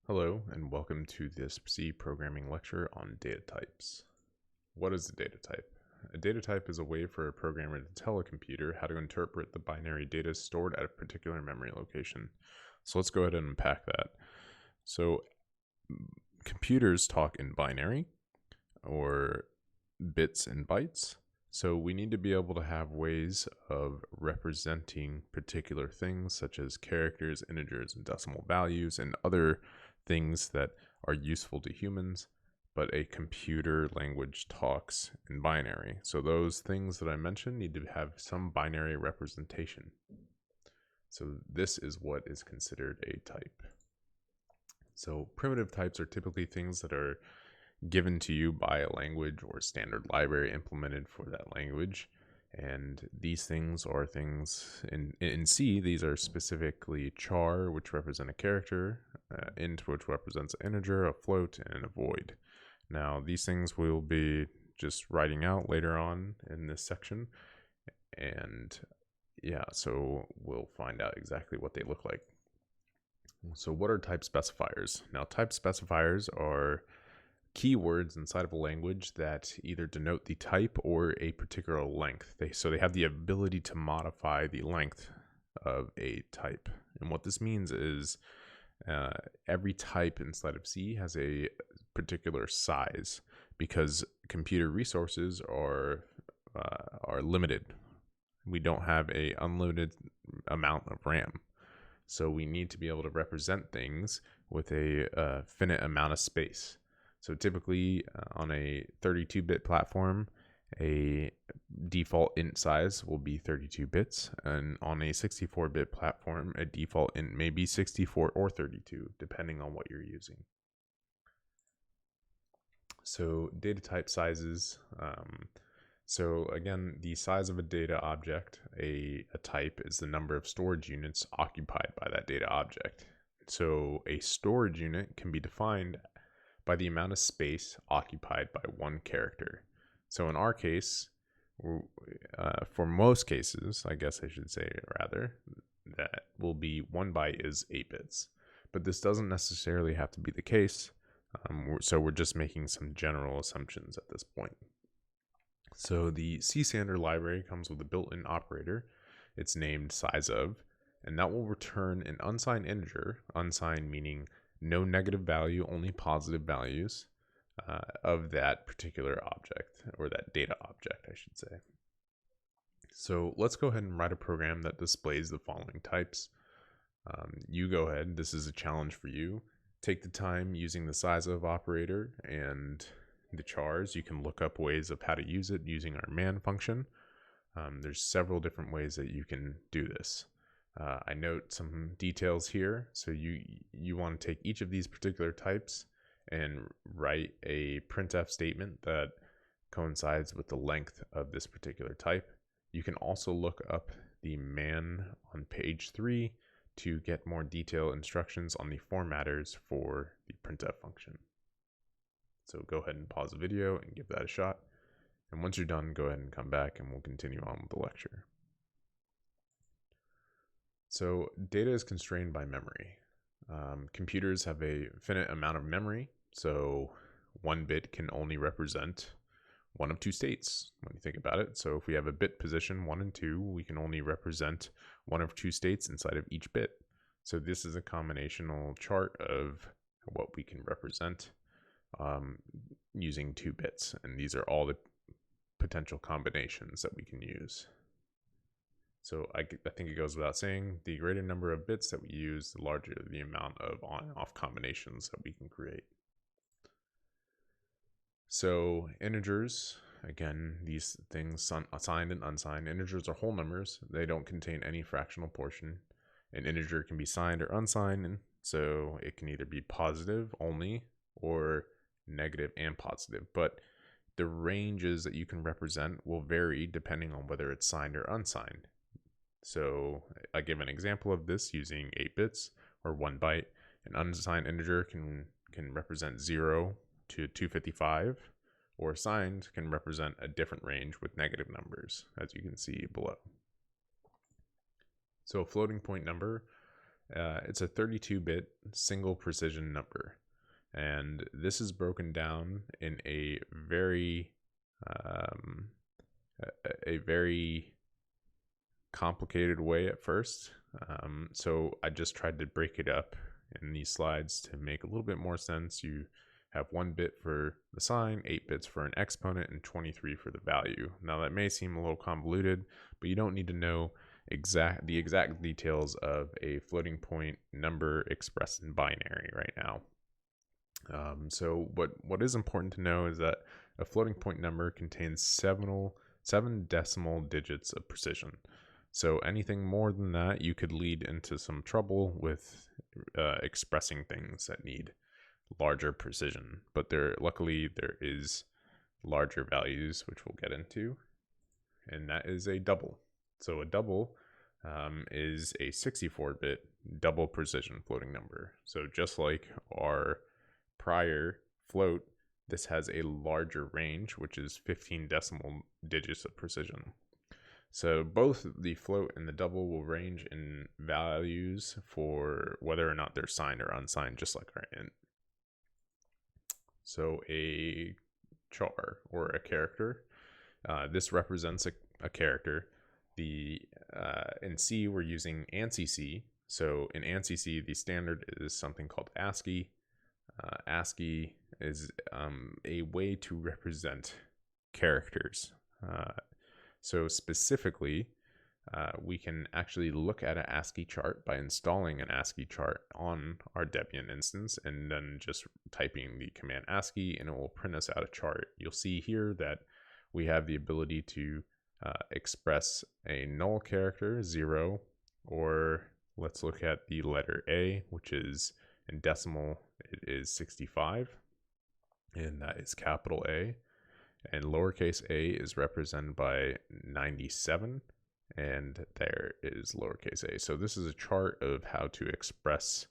Hello, and welcome to this C programming lecture on data types. What is a data type? A data type is a way for a programmer to tell a computer how to interpret the binary data stored at a particular memory location. So let's go ahead and unpack that. So computers talk in binary, or bits and bytes. So we need to be able to have ways of representing particular things such as characters, integers, and decimal values, and other things that are useful to humans, but a computer language talks in binary. So those things that I mentioned need to have some binary representation. So this is what is considered a type. So primitive types are typically things that are given to you by a language or standard library implemented for that language. And these things are things in C, these are specifically char, which represent a character, int, which represents an integer, a float, and a void. Now, these things we'll be just writing out later on in this section. And yeah, so we'll find out exactly what they look like. So what are type specifiers? Now, type specifiers are keywords inside of a language that either denote the type or a particular length. So they have the ability to modify the length of a type. And what this means is every type inside of C has a particular size because computer resources are limited. We don't have an unlimited amount of RAM. So we need to be able to represent things with a finite amount of space. So typically on a 32-bit platform, a default int size will be 32 bits. And on a 64-bit platform, a default int may be 64 or 32, depending on what you're using. So data type sizes. So again, the size of a data object, a type, is the number of storage units occupied by that data object. So a storage unit can be defined by the amount of space occupied by one character. So in our case, for most cases, I guess I should say rather, that will be 1 byte is 8 bits. But this doesn't necessarily have to be the case. So we're just making some general assumptions at this point. So the C standard library comes with a built-in operator. It's named sizeof, and that will return an unsigned integer, unsigned meaning no negative value, only positive values of that particular object, or that data object, I should say. So let's go ahead and write a program that displays the following types. You go ahead, this is a challenge for you. Take the time using the sizeof operator and the chars. You can look up ways of how to use it using our man function. There's several different ways that you can do this. I note some details here. So you want to take each of these particular types and write a printf statement that coincides with the length of this particular type. You can also look up the man on page 3 to get more detailed instructions on the formatters for the printf function. So go ahead and pause the video and give that a shot. And once you're done, go ahead and come back and we'll continue on with the lecture. So data is constrained by memory. Computers have a finite amount of memory, so 1 bit can only represent one of two states when you think about it. So if we have a bit position 1 and 2, we can only represent one of two states inside of each bit. So this is a combinational chart of what we can represent using 2 bits, and these are all the potential combinations that we can use. So I think it goes without saying, the greater number of bits that we use, the larger the amount of on and off combinations that we can create. So integers, again, these things assigned and unsigned. Integers are whole numbers. They don't contain any fractional portion. An integer can be signed or unsigned, and so it can either be positive only or negative and positive. But the ranges that you can represent will vary depending on whether it's signed or unsigned. So I give an example of this using 8 bits or 1 byte. An unsigned integer can represent 0 to 255, or signed can represent a different range with negative numbers, as you can see below. So a floating point number It's a 32-bit single precision number, and this is broken down in a very complicated way at first. So I just tried to break it up in these slides to make a little bit more sense. You have 1 bit for the sign, 8 bits for an exponent, and 23 for the value. Now that may seem a little convoluted, but you don't need to know the exact details of a floating point number expressed in binary right now. So what is important to know is that a floating point number contains 7 decimal digits of precision. So anything more than that, you could lead into some trouble with expressing things that need larger precision. But luckily there is larger values, which we'll get into, and that is a double. So a double is a 64-bit double precision floating number. So just like our prior float, this has a larger range, which is 15 decimal digits of precision. So both the float and the double will range in values for whether or not they're signed or unsigned, just like our int. So a char, or a character, this represents a character. In C, we're using ANSI C. So in ANSI C, the standard is something called ASCII. ASCII is a way to represent characters. So specifically, we can actually look at an ASCII chart by installing an ASCII chart on our Debian instance and then just typing the command ASCII, and it will print us out a chart. You'll see here that we have the ability to express a null character, 0, or let's look at the letter A, which is in decimal, it is 65, and that is capital A. And lowercase a is represented by 97, and there is lowercase a. So this is a chart of how to express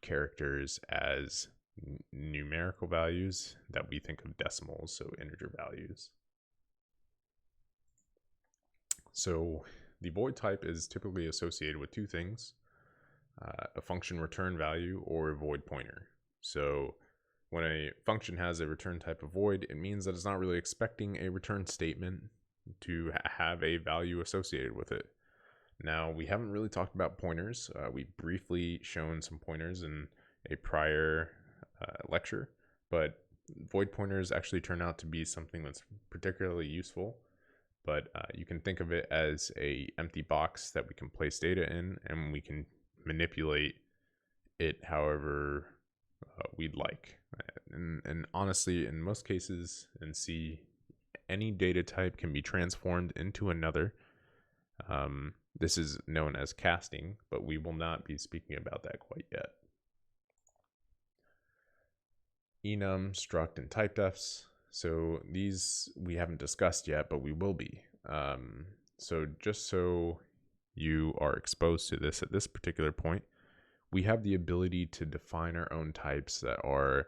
characters as numerical values that we think of decimals, so integer values. So the void type is typically associated with 2 things, a function return value or a void pointer. So when a function has a return type of void, it means that it's not really expecting a return statement to have a value associated with it. Now, we haven't really talked about pointers. We briefly shown some pointers in a prior lecture, but void pointers actually turn out to be something that's particularly useful. But you can think of it as an empty box that we can place data in, and we can manipulate it however we'd like. And honestly, in most cases in C, any data type can be transformed into another. This is known as casting, but we will not be speaking about that quite yet. Enum, struct, and typedefs. So these we haven't discussed yet, but we will be. So just so you are exposed to this at this particular point, we have the ability to define our own types that are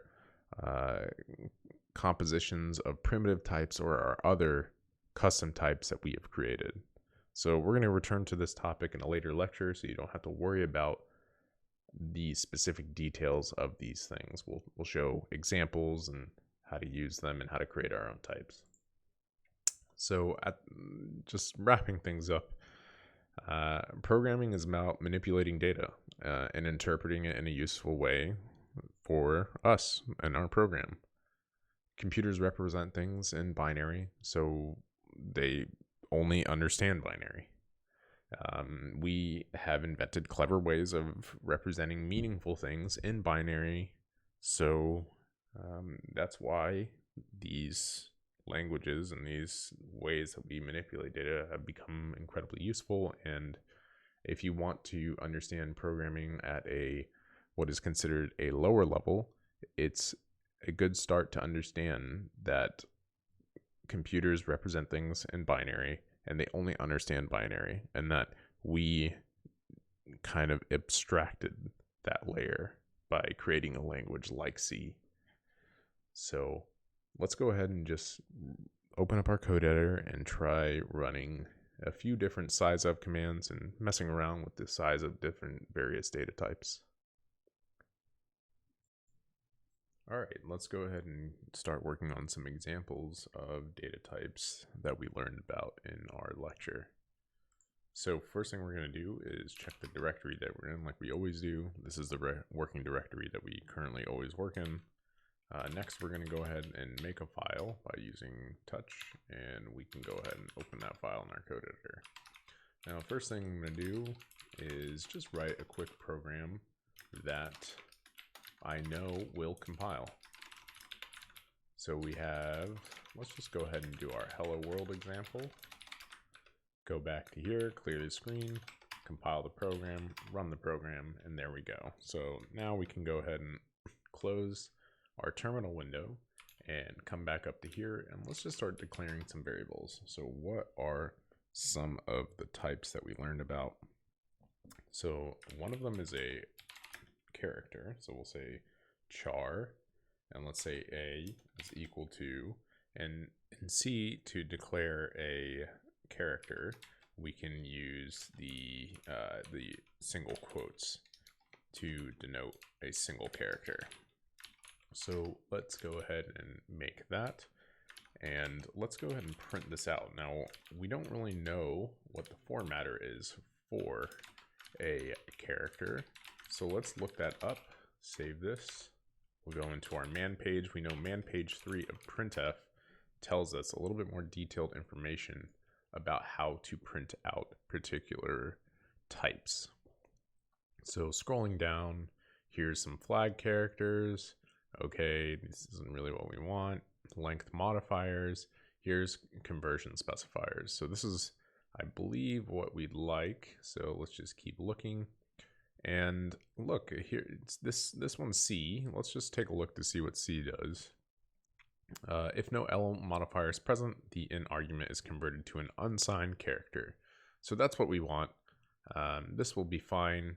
compositions of primitive types or our other custom types that we have created. So we're going to return to this topic in a later lecture, so you don't have to worry about the specific details of these things. We'll show examples and how to use them and how to create our own types. So just wrapping things up, programming is about manipulating data and interpreting it in a useful way for us and our program. Computers represent things in binary, so they only understand binary. We have invented clever ways of representing meaningful things in binary, so that's why these languages and these ways that we manipulate data have become incredibly useful. And if you want to understand programming at what is considered a lower level, it's a good start to understand that computers represent things in binary and they only understand binary, and that we kind of abstracted that layer by creating a language like C. So let's go ahead and just open up our code editor and try running a few different size of commands and messing around with the size of different various data types. All right, let's go ahead and start working on some examples of data types that we learned about in our lecture. So first thing we're going to do is check the directory that we're in like we always do. This is the working directory that we currently always work in. Next, we're going to go ahead and make a file by using touch, and we can go ahead and open that file in our code editor. Now, first thing I'm going to do is just write a quick program that I know will compile. So we have, let's just go ahead and do our hello world example. Go back to here, clear the screen, compile the program, run the program, and there we go. So now we can go ahead and close our terminal window and come back up to here, and let's just start declaring some variables. So what are some of the types that we learned about? So one of them is a character. So we'll say char, and let's say a is equal to, and in C to declare a character, we can use the single quotes to denote a single character. So let's go ahead and make that, and let's go ahead and print this out. Now, we don't really know what the formatter is for a character, so let's look that up, save this. We'll go into our man page. We know man page 3 of printf tells us a little bit more detailed information about how to print out particular types. So scrolling down, here's some flag characters. Okay, this isn't really what we want. Length modifiers. Here's conversion specifiers. So this is, I believe, what we'd like. So let's just keep looking. And look, here, it's this one's C. Let's just take a look to see what C does. If no L modifier is present, the int argument is converted to an unsigned character. So that's what we want. This will be fine.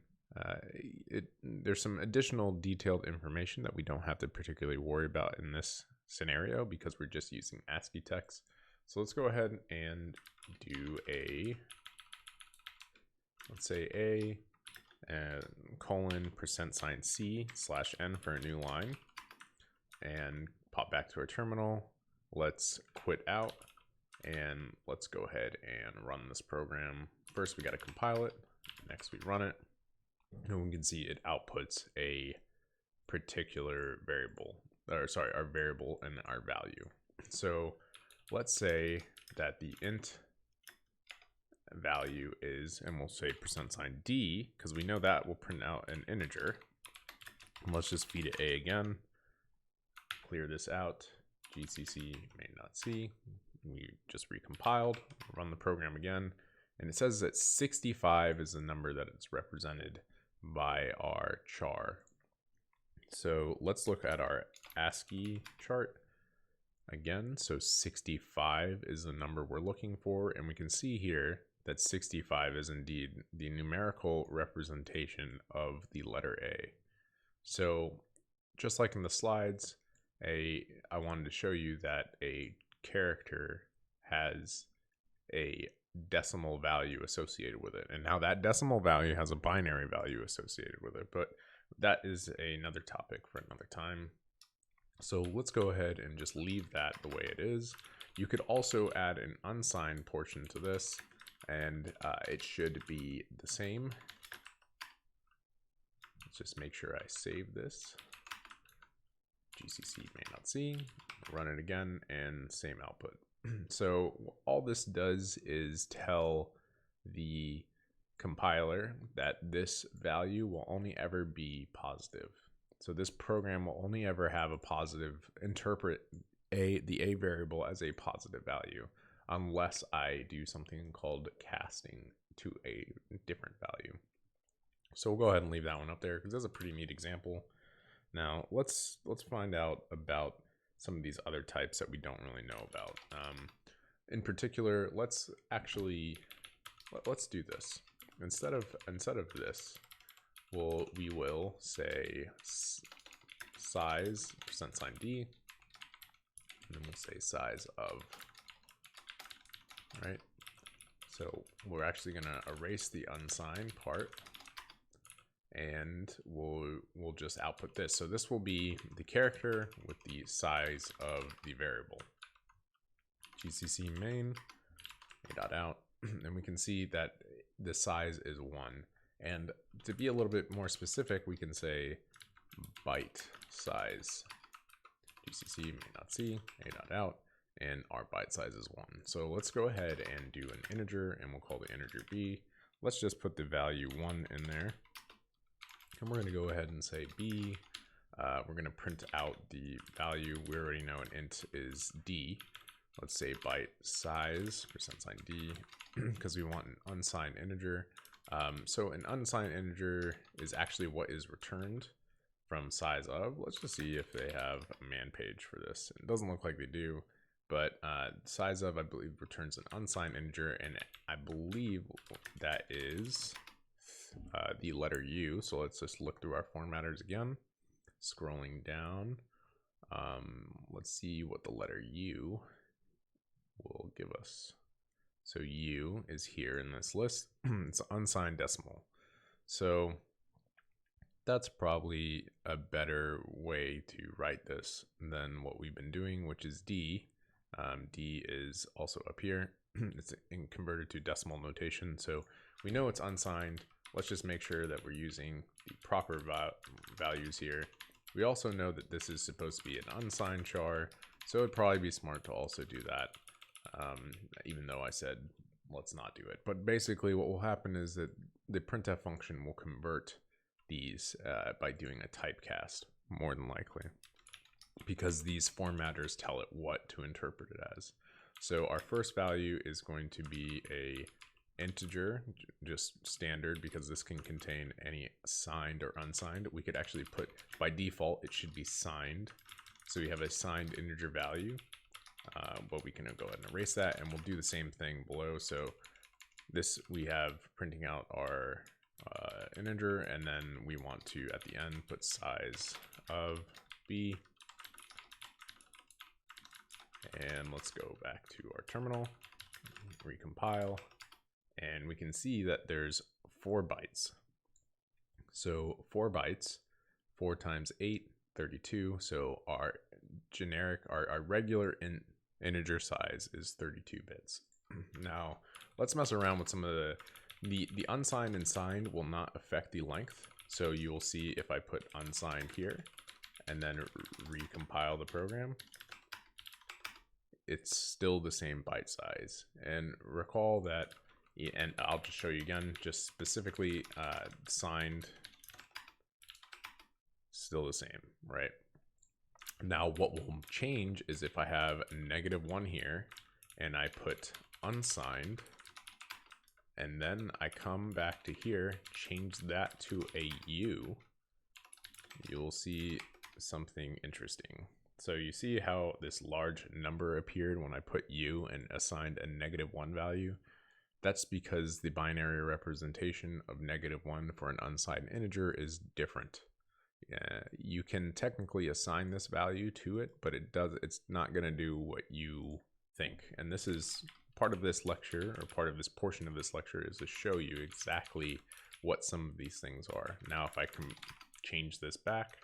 There's some additional detailed information that we don't have to particularly worry about in this scenario because we're just using ASCII text. So let's go ahead and do let's say a colon %C/n for a new line, and pop back to our terminal. Let's quit out, and let's go ahead and run this program. First, we got to compile it. Next, we run it. And we can see it outputs a particular variable, or sorry, our variable and our value. So let's say that the int value is, and we'll say %d, because we know that will print out an integer. And let's just feed it a again. Clear this out. GCC main.c. We just recompiled, run the program again, and it says that 65 is the number that it's represented by our char. So let's look at our ASCII chart again. So 65 is the number we're looking for, and we can see here that 65 is indeed the numerical representation of the letter A. So just like in the slides, I wanted to show you that a character has a decimal value associated with it, and now that decimal value has a binary value associated with it, but that is another topic for another time. So let's go ahead and just leave that the way it is. You could also add an unsigned portion to this, and it should be the same. Let's just make sure I save this. GCC main.c, run it again, and same output. So all this does is tell the compiler that this value will only ever be positive. So this program will only ever have a positive, interpret the a variable as a positive value, unless I do something called casting to a different value. So we'll go ahead and leave that one up there because that's a pretty neat example. Now let's find out about some of these other types that we don't really know about. In particular, let's do this. Instead of this, we will say size %d, and then we'll say size of. All right. So we're actually going to erase the unsigned part, and we'll just output this. So this will be the character with the size of the variable. GCC main a.out, and we can see that the size is 1. And to be a little bit more specific, we can say byte size GCC main.c a.out, and our byte size is 1. So let's go ahead and do an integer, and we'll call the integer b. Let's just put the value 1 in there, and we're going to go ahead and say b. We're going to print out the value. We already know an int is d. Let's say byte size %sign d, because we want an unsigned integer. So an unsigned integer is actually what is returned from size of. Let's just see if they have a man page for this. It doesn't look like they do, but size of, I believe, returns an unsigned integer, and I believe that is the letter U. So let's just look through our formatters again. Scrolling down, let's see what the letter U will give us. So U is here in this list. It's an unsigned decimal. So that's probably a better way to write this than what we've been doing, which is D. D is also up here. It's converted to decimal notation. So we know it's unsigned. Let's just make sure that we're using the proper values here. We also know that this is supposed to be an unsigned char, so it'd probably be smart to also do that. Even though I said let's not do it. But basically what will happen is that the printf function will convert these by doing a typecast, more than likely, because these formatters tell it what to interpret it as. So our first value is going to be a integer, just standard, because this can contain any signed or unsigned. We could actually put, by default, it should be signed. So we have a signed integer value. But we can go ahead and erase that, and we'll do the same thing below. So this, we have printing out our integer, and then we want to, at the end, put size of b. And let's go back to our terminal, recompile, and we can see that there's 4 bytes. So 4 bytes, 4 times 8, 32. So our generic, our regular integer size is 32 bits. Now let's mess around with some of the unsigned and signed will not affect the length. So you will see if I put unsigned here and then recompile the program, it's still the same byte size. And recall that, and I'll just show you again, just specifically signed, still the same, right? Now what will change is if I have -1 here and I put unsigned, and then I come back to here, change that to a U, you'll see something interesting. So you see how this large number appeared when I put U and assigned a -1 value? That's because the binary representation of -1 for an unsigned integer is different. You can technically assign this value to it, but it's not going to do what you think. And this is part of this lecture, or part of this portion of this lecture, is to show you exactly what some of these things are. Now if I can change this back,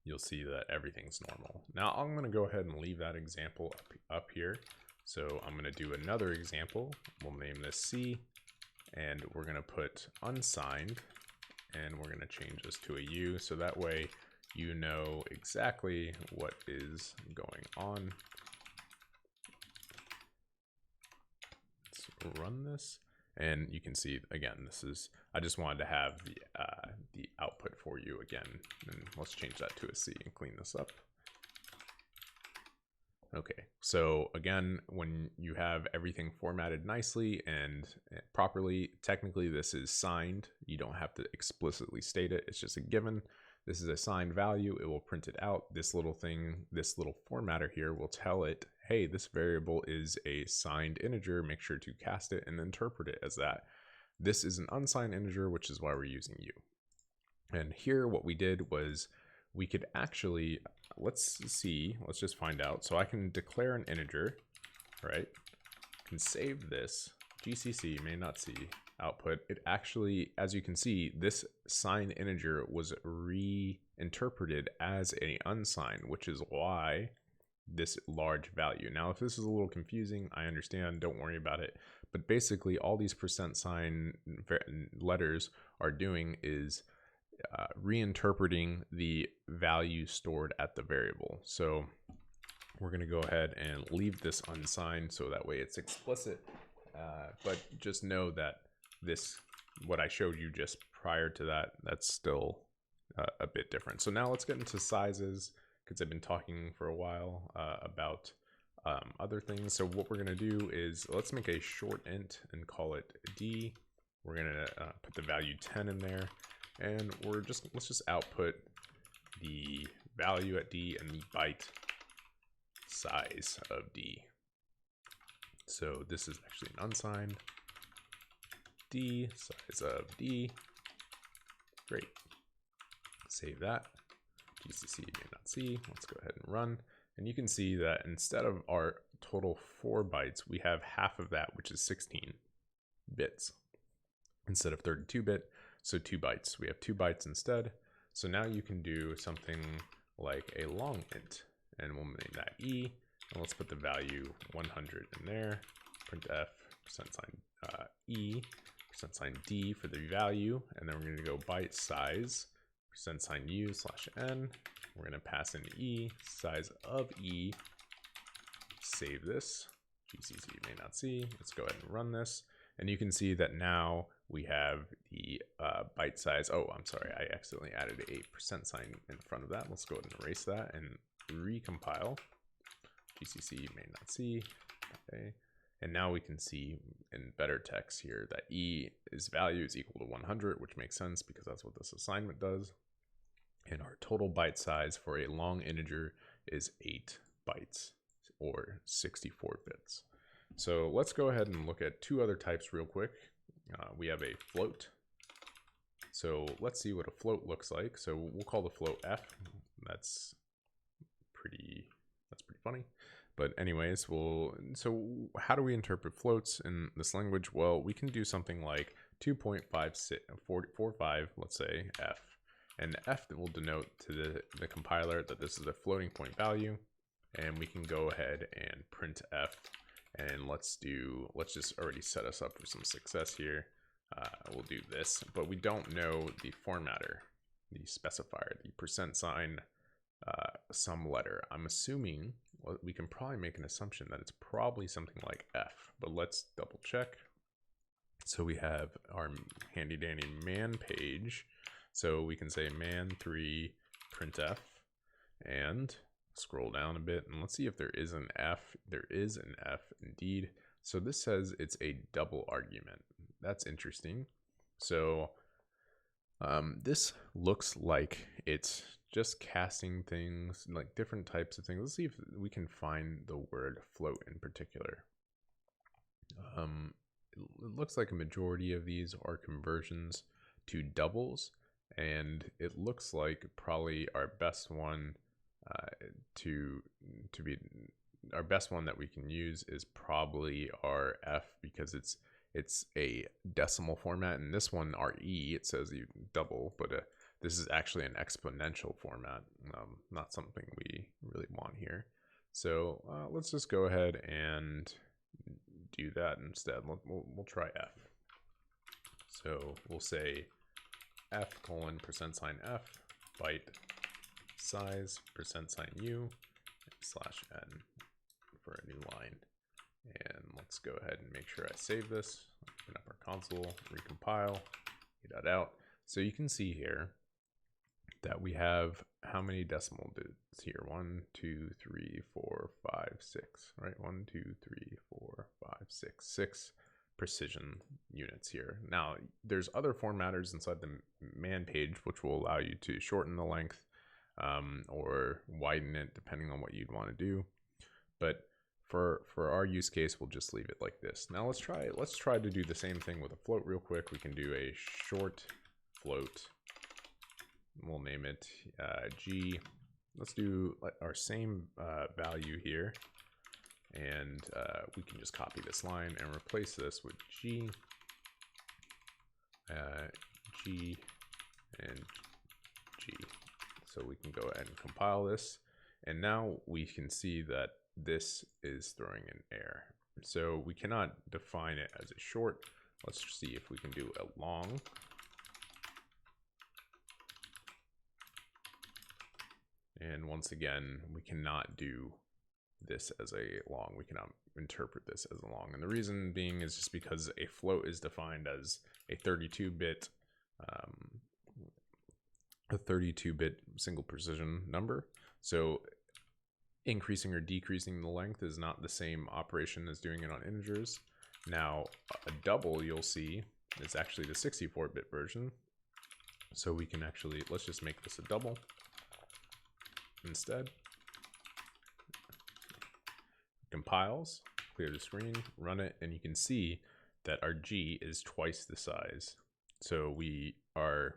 you'll see that everything's normal. Now I'm going to go ahead and leave that example up here. So I'm going to do another example. We'll name this C, and we're going to put unsigned, and we're going to change this to a U, so that way you know exactly what is going on. Let's run this, and you can see again, this is, I just wanted to have the output for you again, and let's change that to a C and clean this up. Okay, so again, when you have everything formatted nicely and properly, technically this is signed. You don't have to explicitly state it. It's just a given. This is a signed value. It will print it out. This little thing, this little formatter here will tell it, hey, this variable is a signed integer. Make sure to cast it and interpret it as that. This is an unsigned integer, which is why we're using U. And here what we did was we could actually, let's just find out. So I can declare an integer, right? can save this. GCC may not see output. It actually, as you can see, this signed integer was reinterpreted as an unsigned, which is why this large value. Now, if this is a little confusing, I understand, don't worry about it. But basically, all these % letters are doing is reinterpreting the value stored at the variable. So we're going to go ahead and leave this unsigned so that way it's explicit. But just know that this, what I showed you just prior to that, that's still a bit different. So now let's get into sizes, because I've been talking for a while about other things. So what we're going to do is let's make a short int and call it D. We're going to put the value 10 in there, and let's just output the value at D and the byte size of D. So this is actually an unsigned D, size of D. Great. Save that. GCC may not see. Let's go ahead and run. And you can see that instead of our total 4 bytes, we have half of that, which is 16 bits instead of 32-bit. So 2 bytes. We have 2 bytes instead. So now you can do something like a long int, and we'll name that E. And let's put the value 100 in there. Printf %sign E %sign D for the value, and then we're going to go byte size %sign U / n. We're going to pass in E, size of E. Save this. GCC may not see. Let's go ahead and run this, and you can see that now we have the byte size. Oh, I'm sorry, I accidentally added a %sign in front of that. Let's go ahead and erase that and recompile. GCC may not see. Okay. And now we can see in better text here that E's value is equal to 100, which makes sense because that's what this assignment does. And our total byte size for a long integer is 8 bytes or 64 bits. So let's go ahead and look at 2 other types real quick. We have a float. So let's see what a float looks like. So we'll call the float F. That's pretty funny. But anyways, so how do we interpret floats in this language? Well, we can do something like 2.45, let's say, F. And F will denote to the compiler that this is a floating point value. And we can go ahead and print F. And let's just already set us up for some success here. We'll do this, but we don't know the formatter, the specifier, the %sign some letter. I'm assuming we can probably make an assumption that it's probably something like F, but let's double check. So we have our handy dandy man page. So we can say man3 printf and scroll down a bit and let's see if there is an F. There is an F indeed. So this says it's a double argument. That's interesting. So this looks like it's just casting things, like different types of things. Let's see if we can find the word float in particular. It looks like a majority of these are conversions to doubles, and it looks like probably our best one our best one that we can use is probably our F, because it's a decimal format, and this one, our E, it says you double, but this is actually an exponential format, not something we really want here. So let's just go ahead and do that instead. We'll try F. So we'll say F : %F byte size %U /n for a new line. And let's go ahead and make sure I save this. Open up our console, recompile, get that out. So you can see here that we have how many decimal digits here? 1, 2, 3, 4, 5, 6, right? 1, 2, 3, 4, 5, 6, 6 precision units here. Now, there's other formatters inside the man page, which will allow you to shorten the length or widen it depending on what you'd want to do. But for our use case, we'll just leave it like this. Now let's try to do the same thing with a float real quick. We can do a short float. We'll name it G. Let's do our same value here. And we can just copy this line and replace this with G, G, and G. So we can go ahead and compile this. And now we can see that this is throwing an error. So we cannot define it as a short. Let's see if we can do a long. And once again, we cannot do this as a long. We cannot interpret this as a long. And the reason being is just because a float is defined as a 32-bit single precision number. So increasing or decreasing the length is not the same operation as doing it on integers. Now, a double, you'll see, is actually the 64-bit version. So we can actually, let's just make this a double instead. Compiles, clear the screen, run it, and you can see that our G is twice the size. So our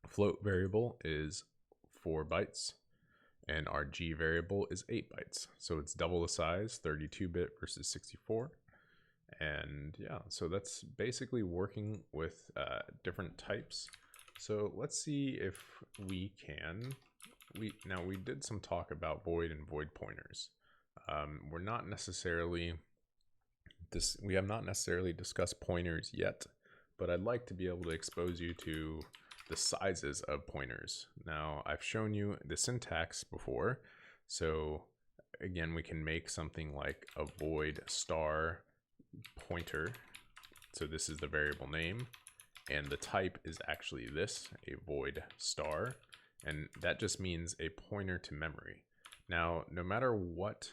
float variable is 4 bytes, and our G variable is 8 bytes. So it's double the size, 32-bit versus 64. And yeah, so that's basically working with different types. So let's see if we can, now we did some talk about void and void pointers. We have not necessarily discussed pointers yet, but I'd like to be able to expose you to the sizes of pointers. Now, I've shown you the syntax before. So again, we can make something like a void star pointer. So this is the variable name, and the type is actually this, a void star, and that just means a pointer to memory. Now, no matter what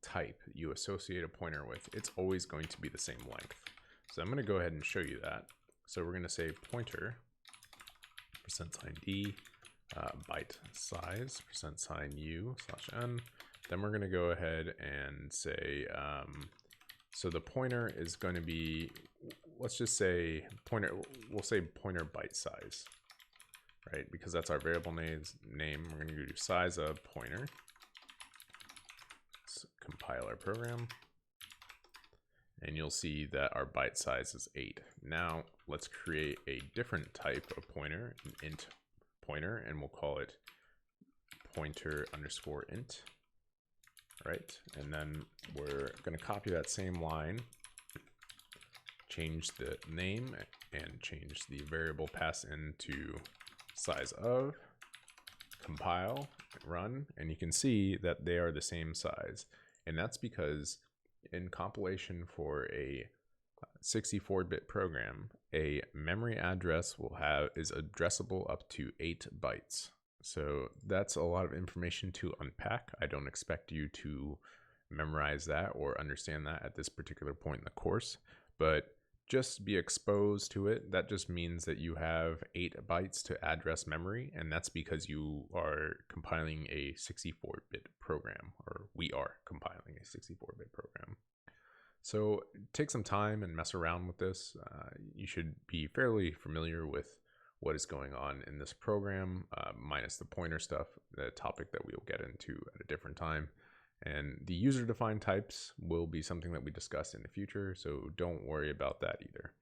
type you associate a pointer with, it's always going to be the same length. So I'm going to go ahead and show you that. So we're going to say pointer $d byte size %u/n. Then we're going to go ahead and say so the pointer is going to be, let's just say pointer, we'll say pointer byte size, right? Because that's our variable name. We're going to do size of pointer. Let's compile our program, and you'll see that our byte size is 8. Now let's create a different type of pointer, an int pointer, and we'll call it pointer_int. Right, and then we're going to copy that same line, change the name, and change the variable pass into size of, compile, run, and you can see that they are the same size. And that's because in compilation for a 64-bit program, a memory address is addressable up to 8 bytes. So that's a lot of information to unpack. I don't expect you to memorize that or understand that at this particular point in the course, but just be exposed to it. That just means that you have 8 bytes to address memory, and that's because you are compiling a 64-bit program, or we are compiling a 64-bit program. So take some time and mess around with this. You should be fairly familiar with what is going on in this program, minus the pointer stuff, the topic that we'll get into at a different time. And the user-defined types will be something that we discuss in the future, so don't worry about that either.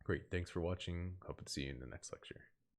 Great, thanks for watching. Hope to see you in the next lecture.